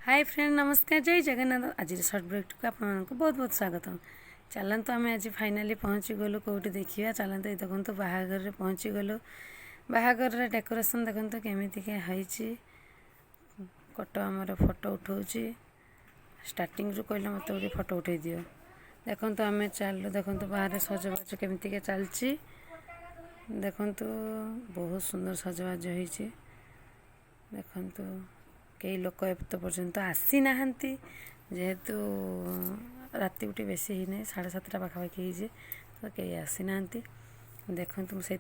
Hi friend नमस्कार जय जगन्नाथ आज सर्ट ब्रेक को आपको बहुत बहुत स्वागत चलतु आम आज फाइनाली पहुँची गलु कौटी देखा चलतु ये देखो बाहागर पहुँची गलु बाहागर डेकोरेशन देखो केमितिका है कट आमर फोटो उठाऊँ स्टार्टिंग रू कहले मत गोटे फोटो उठे दियो देखो आम चलु देखो बाहर सजबाज केमितिका चलची देखु बहुत सुंदर सजबाज हो देखु कई लोक एत पर्यंत आसी ना जेहेतु राति गोटे बेसी ही नहीं 7:30 पाखापाखि हो तो कई आसी ना देखु मुझे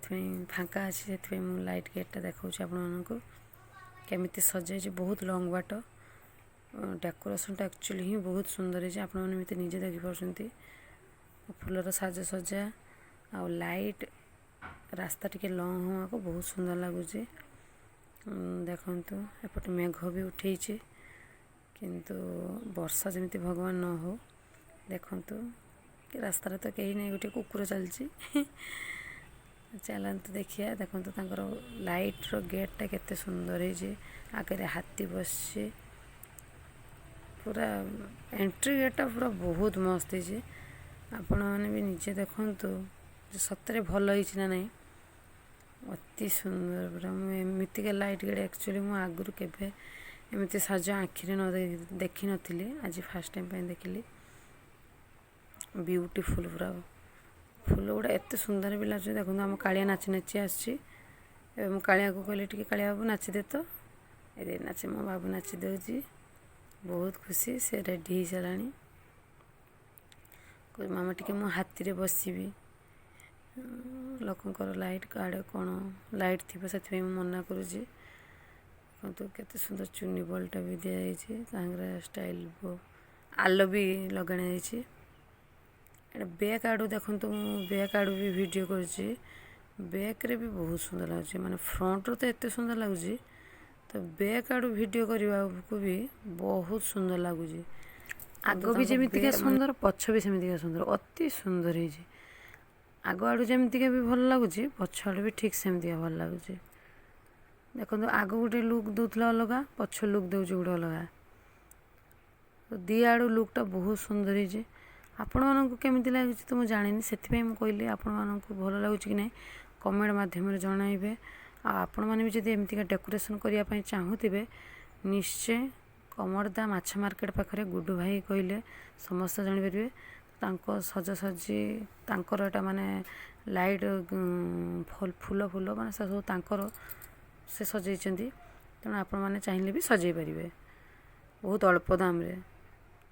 फाँका अच्छी से लाइट गेटा देखा आपको केमी सजाई बहुत लंग बाट डेकोरेशनटा एक्चुअली ही बहुत सुंदर है आपने निजे देखिपुं फूलर साजसज्जा आ लाइट रास्ता टिके लंग होगा को बहुत सुंदर लगुच देखु एपटे मेघ भी उठे किंतु वर्षा जमी भगवान न हो देखु कि रास्तार तो कहीं नहीं गोटे कुकुर चलती चलते देखिए देखो लाइट्र गेटा केते सुंदर है आगे हाथी बस पूरा एंट्री गेटा पूरा बहुत मस्त है आपण मैंने भी निजे देखु सतरे भल ना नहीं अति सुंदर पूरा मुझे लाइट गेट एक्चुअली मु आगुरी केवे एमती साज आखिरे न देखी नी आज फास्ट टाइम देखिली ब्यूटीफुल पूरा फूल गुड़ा एत सुंदर भी लगे देखो आम कालिया नाची नाची आसी कालिया को कहली टी कालिया बाबू नाची दे तो ये नाचे मो बाबू नाची दे बहुत खुशी से रेडी हो सारा मामा टी मो हाथी रे बसबी लोकंर लाइट काड़े कौन लाइट थी से मना करुँचे केते सुंदर चुनी बल्टा भी दिखाई स्टाइल आलो भी लगाई बैक आड़ू देखो बैक आड़ू भी वीडियो करुँचे बैक रे भी बहुत सुंदर लगे माने फ्रंट रो तो एत सुंदर लगुच तो बैक आड़ू वीडियो करने को भी बहुत सुंदर लगुच आग भी जमीतिका सुंदर पछ भी सेमितिका सुंदर अति सुंदर है आग आड़ू जमीतिका भी भल लगुच पछ आड़ू भी ठीक सेमितिका भल लगुच देखो आग गोटे लुक दूसरा अलग पछ लुक दूचे गोटे अलग तो दी आड़ू लुकटा बहुत सुंदर है आपण मानक केमी लगे तो मुझे जानी से कहली आपण मानक भल लगुच कि नहीं कमेंट मध्यम जनइबे आपण मैंने भी जब एमतीका डेकोरेशन करने चाहूबे निश्चय कमरदा माछ मार्केट पाखे गुडू भाई कहले समस्त जापर सजासजी तांकर एटा माने लाइट फूल फूल माने सब से सजाई तेणु आपण मैंने चाहिए भी सजाई पारे बहुत अल्प दाम रे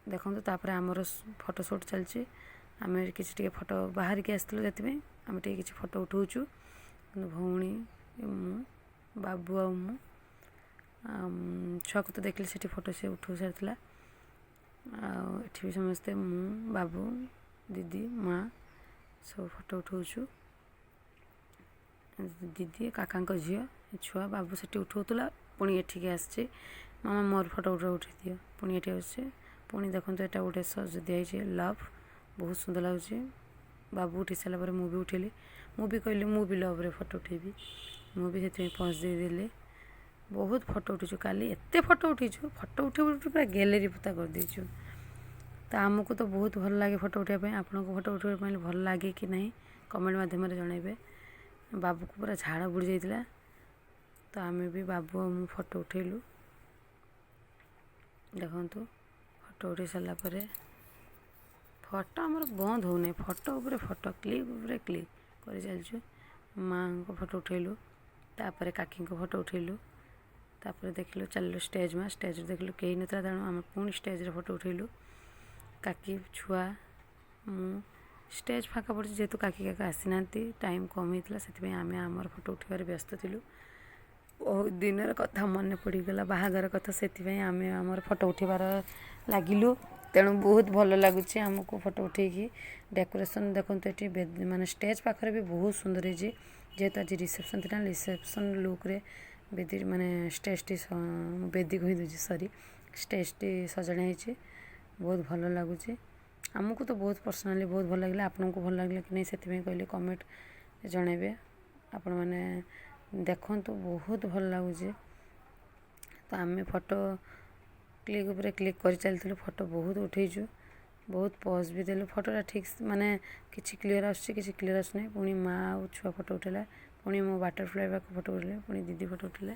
देखो तापर आमर फोटो शूट चलती आम कि फोटो बाहर की आसलु से आम कि फोटो उठाऊँ भौणी मु बाबू आ छुआ को तो देखिले से फोटो से उठा सारी आठ भी समस्ते मु बाबू दीदी माँ सब फोटो उठाऊँ दीदी काका झील छुआ बाबू से उठाऊला पुणी एठिक आसी मामा मोर फोटो उठे दियो पुणी ये आसे पुणी देखो यहाँ गोटे सज दिखाई लव बहुत सुंदर लगुच बाबू उठी सारापर मुझे उठेली मुझे कहली मुझे लव रे फोटो उठेबी मुझे से पहुँच देदेली बहुत फोटो उठीचु काली एत फोटो उठीचु फोटो उठे उठे पूरा गैलेरी पुता कर देचु तो आमको तो बहुत भल लगे फोटो उठाई आपन को फोटो उठाई भल लगे कि नहीं कमेंट मध्यम जनइबे बाबू को पूरा झाड़ बुड़ी जाता तो आम भी बाबू और फोटो उठेलु देखु फोटो उठे सारापर फोटो आमर बंद होने फोटो उपर फोटो क्लिक उपर क्लिक कर चलचु माँ को फोटो उठेलु तापर काकी को फोटो उठेलु तापर देखिलु चलु स्टेज में स्टेज देखिलु कहीं नता तेणु आम पुणी स्टेज रे फोटो उठेलु काकी छुआ मु स्टेज फाँका पड़ी जेहेतु काकी काका आसी ना टाइम कम होता से आम आमर फोटो उठार व्यस्त थिलु बहुत दिन कथा मन पड़गला बाहागर कथा से आम आमर फोटो उठार लगिलु तेणु बहुत भल लगुच आमको फोटो उठेकी डेकोरेशन देखो ये माने स्टेज पाखे भी बहुत सुंदर है जेहेतु आज रिसेप्शन थी रिसेप्शन लुक रे बेदी माने स्टेज टी बेदी कही दूसरी सॉरी स्टेज टी सजाड़ा है बहुत भल लगुच आमको तो बहुत पर्सनाली बहुत भल लगे आपन को भल लगे कि नहीं से कहले कमेंट जनइबे आपण मैंने देखु बहुत भल लगुच तो आम फोटो କ୍ଲିକ୍ ଉପରେ କ୍ଲିକ୍ କରି ଚାଲିଥିଲୁ, ଫଟୋ ବହୁତ ଉଠେଇଛୁ, ବହୁତ ପଜ୍ ବି ଦେଲୁ। ଫଟୋଟା ଠିକ୍ ମାନେ କିଛି କ୍ଲିଅର୍ ଆସୁଛି, କିଛି କ୍ଲିଅର୍ ଆସୁନାହିଁ। ପୁଣି ମାଆ ଆଉ ଛୁଆ ଫଟୋ ଉଠେଇଲା, ପୁଣି ମୋ ବଟରଫ୍ଲାଏ ପାଖ ଫଟୋ ଉଠେଇଲେ, ପୁଣି ଦିଦି ଫଟୋ ଉଠେଇଲେ।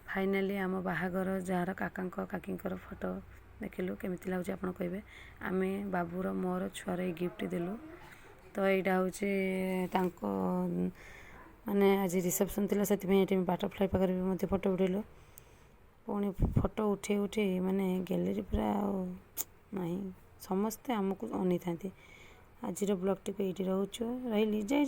ଫାଇନାଲି ଆମ ବାହାଘର ଯାହାର କାକାଙ୍କ କାକିଙ୍କର ଫଟୋ ଦେଖିଲୁ, କେମିତି ଲାଗୁଛି ଆପଣ କହିବେ। ଆମେ ବାବୁର ମୋର ଛୁଆର ଏଇ ଗିଫ୍ଟ ଦେଲୁ। ତ ଏଇଟା ହେଉଛି ତାଙ୍କ ମାନେ ଆଜି ରିସେପ୍ସନ୍ ଥିଲା, ସେଥିପାଇଁ ଏଠି ବଟରଫ୍ଲାଏ ପାଖରେ ବି ମଧ୍ୟ ଫଟୋ ଉଠେଇଲୁ। ପୁଣି ଫଟୋ ଉଠେଇ ଉଠେଇ ମାନେ ଗ୍ୟାଲେରୀ ପୁରା ଆଉ ନାହିଁ, ସମସ୍ତେ ଆମକୁ ଅନେଇଥାନ୍ତି। ଆଜିର ବ୍ଲଗ୍ଟିକୁ ଏଇଠି ରହିଲି, ଜୟ